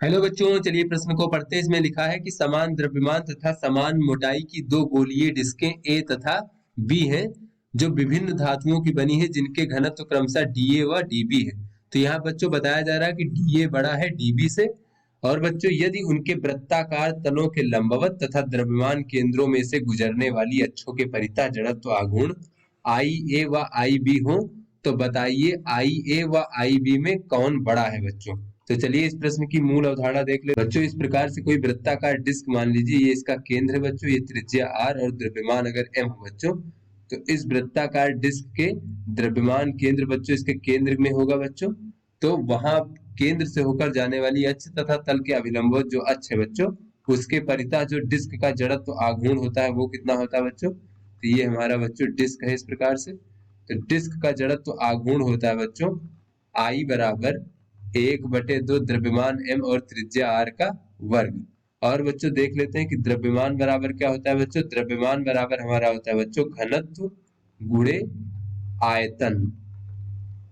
Hello बच्चों, चलिए प्रश्न को पढ़ते हैं। इसमें लिखा है कि समान द्रव्यमान तथा समान मोटाई की दो गोलीय डिस्कें ए तथा बी हैं, जो विभिन्न धातुओं की बनी है, जिनके घनत्व क्रमशः डीए व डीबी है। तो यहाँ बच्चों बताया जा रहा है कि डीए बड़ा है डीबी से। और बच्चों यदि उनके वृत्ताकार तलों के लंबवत तथा द्रव्यमान केंद्रों में से गुजरने वाली अक्षों के परितः जड़त्व आघूर्ण आई ए व आई बी हो, तो बताइए आई ए व आई बी में कौन बड़ा है बच्चों। तो चलिए इस प्रश्न की मूल अवधारणा देख ले बच्चों। इस प्रकार से कोई वृत्ताकार डिस्क मान लीजिए, ये इसका केंद्र है बच्चों, ये त्रिज्या आर और द्रव्यमान अगर एम हो बच्चों, तो इस वृत्ताकार डिस्क के द्रव्यमान केंद्र बच्चों इसके केंद्र में होगा बच्चों। तो वहां केंद्र से होकर जाने वाली अक्ष तथा तल के अभिलंब जो अक्ष है बच्चों, उसके परितः जो डिस्क का जड़त्व आघूर्ण होता है वो कितना होता है बच्चों। तो ये हमारा बच्चों डिस्क है इस प्रकार से। तो डिस्क का जड़त्व आघूर्ण होता है बच्चों आई बराबर 1/2 द्रव्यमान m और त्रिज्या r का वर्ग। और बच्चों देख लेते हैं कि द्रव्यमान बराबर क्या होता है बच्चों। द्रव्यमान बराबर हमारा होता है बच्चों घनत्व गुणे आयतन।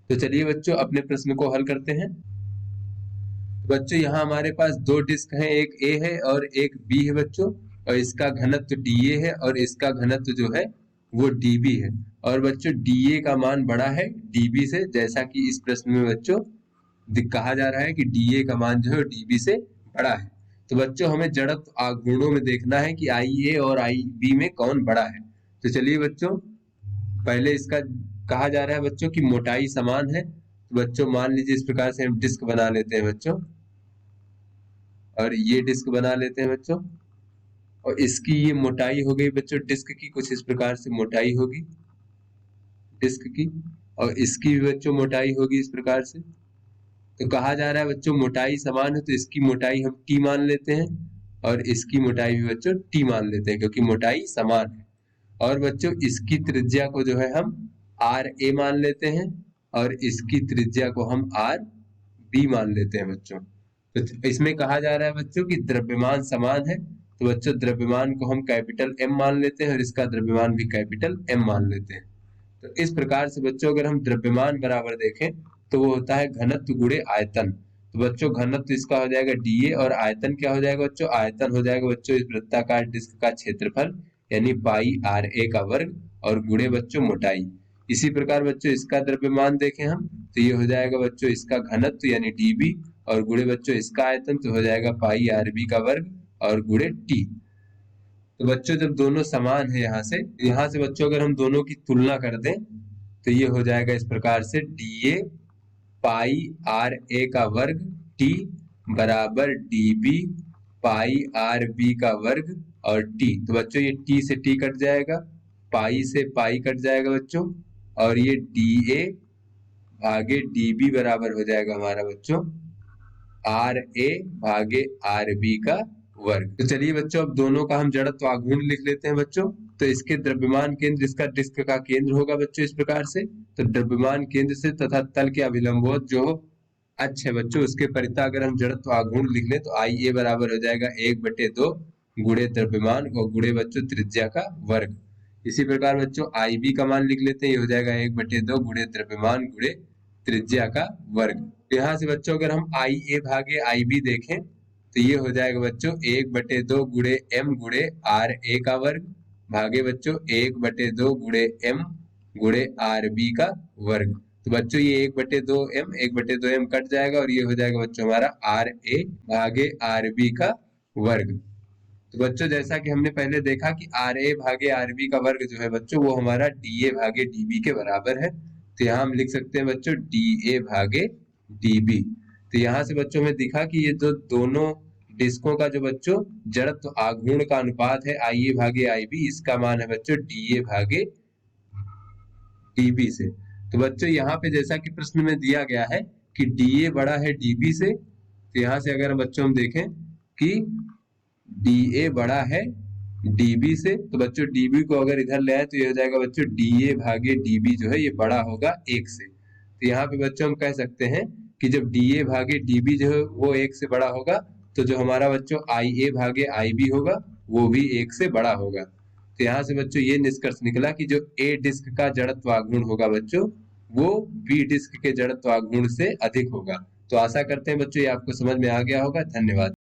तो चलिए बच्चों अपने प्रश्न को हल करते हैं। बच्चों यहाँ हमारे पास दो डिस्क हैं, एक ए है और एक बी है बच्चों, और इसका घनत्व डीए है और इसका घनत्व जो है वो डीबी है। और बच्चों डीए का मान बड़ा है डीबी से, जैसा कि इस प्रश्न में बच्चों कहा जा रहा है कि डीए का मान जो है डीबी से बड़ा है। तो बच्चों हमें जड़त्व आघूर्णों में देखना है कि आई ए और आई बी में कौन बड़ा है। तो चलिए बच्चों पहले इसका कहा जा रहा है बच्चों की मोटाई समान है। तो बच्चों मान लीजिए इस प्रकार से हम डिस्क बना लेते हैं बच्चों, और ये डिस्क बना लेते हैं बच्चों, और इसकी ये मोटाई हो गई बच्चों डिस्क की, कुछ इस प्रकार से मोटाई होगी डिस्क की, और इसकी भी बच्चों मोटाई होगी इस प्रकार से। तो कहा जा रहा है बच्चों मोटाई समान है, तो इसकी मोटाई हम टी मान लेते हैं और इसकी मोटाई भी बच्चों टी मान लेते हैं, क्योंकि मोटाई समान है। और बच्चों इसकी त्रिज्या को जो है हम आर ए मान लेते हैं और इसकी त्रिज्या को हम आर बी मान लेते हैं बच्चों। तो इसमें कहा जा रहा है बच्चों कि द्रव्यमान समान है, तो बच्चों द्रव्यमान को हम कैपिटल एम मान लेते हैं और इसका द्रव्यमान भी कैपिटल एम मान लेते हैं। तो इस प्रकार से बच्चों अगर हम द्रव्यमान बराबर देखें तो वो होता है घनत्व गुणे आयतन। तो बच्चों घनत्व इसका हो जाएगा डीए और आयतन क्या हो जाएगा बच्चों, आयतन हो जाएगा बच्चों इस वृत्ताकार डिस्क का क्षेत्रफल यानी पाई आर ए का वर्ग और गुणे बच्चों मोटाई। इसी प्रकार बच्चों इसका द्रव्यमान देखें हम तो ये हो जाएगा बच्चों इसका घनत्व यानी डीबी और गुणे बच्चों इसका आयतन तो हो जाएगा पाई आर बी का वर्ग और गुणे टी। तो बच्चों जब दोनों समान है यहाँ से बच्चों अगर हम दोनों की तुलना कर दें तो ये हो जाएगा इस प्रकार से D A pi R A का वर्ग टी बराबर डी बी पाई आर बी का वर्ग और टी। तो बच्चों ये टी से टी कट जाएगा, पाई से पाई कट जाएगा बच्चों, और ये डी ए भागे डी बी बराबर हो जाएगा हमारा बच्चों आर ए भागे आर बी का वर्ग। तो चलिए बच्चों अब दोनों का हम जड़त्व आघूर्ण लिख लेते हैं बच्चों। तो इसके द्रव्यमान केंद्र इसका डिस्क का केंद्र होगा बच्चों इस प्रकार से। तो द्रव्यमान केंद्र से तथा तल के अभिलंबोत जो अक्ष है बच्चों उसके परितः अगर हम जड़त्व आघूर्ण लिख लें तो आई ए बराबर हो जाएगा 1/2 गुणे द्रव्यमान और गुणे बच्चों त्रिज्या का वर्ग। इसी प्रकार बच्चों आई बी का मान लिख लेते हैं, ये हो जाएगा 1/2 गुणे द्रव्यमान गुणे त्रिज्या का वर्ग। तो यहाँ से बच्चों अगर हम आई ए भागे आई बी देखें तो ये हो जाएगा बच्चों 1/2 गुणे एम गुणे आर ए का वर्ग भागे बच्चों 1/2 गुणे एम गुणे आर बी का वर्ग। तो बच्चों ये 1/2 एम कट जाएगा और ये हो जाएगा बच्चों हमारा आर ए भागे आर बी का वर्ग। तो बच्चों जैसा कि हमने पहले देखा कि आर ए भागे आर बी का वर्ग जो है बच्चों वो हमारा डी ए भागे डी बी के बराबर है। तो यहाँ हम लिख सकते हैं बच्चों डी ए भागे डी बी। तो यहाँ से बच्चों में दिखा कि ये जो दोनों डिस्कों का जो बच्चों जड़त्व आघूर्ण का अनुपात है आई ए भागे आई बी, इसका मान है बच्चों डी ए भागे डी बी से। तो बच्चों यहाँ पे जैसा कि प्रश्न में दिया गया है कि डी ए बड़ा है डी बी से, तो यहाँ से अगर बच्चों हम देखें कि डी ए बड़ा है डीबी से, तो बच्चों डीबी को अगर इधर ले आए तो ये हो जाएगा बच्चों डी ए भागे डीबी जो है ये बड़ा होगा 1 से। तो यहाँ पे बच्चों हम कह सकते हैं कि जब डी ए भागे डीबी जो है वो 1 से बड़ा होगा तो जो हमारा बच्चों आई ए भागे आई बी होगा वो भी 1 से बड़ा होगा। तो यहाँ से बच्चों ये निष्कर्ष निकला कि जो ए डिस्क का जड़त्व आघूर्ण होगा बच्चों वो बी डिस्क के जड़त्व आघूर्ण से अधिक होगा। तो आशा करते हैं बच्चों ये आपको समझ में आ गया होगा। धन्यवाद।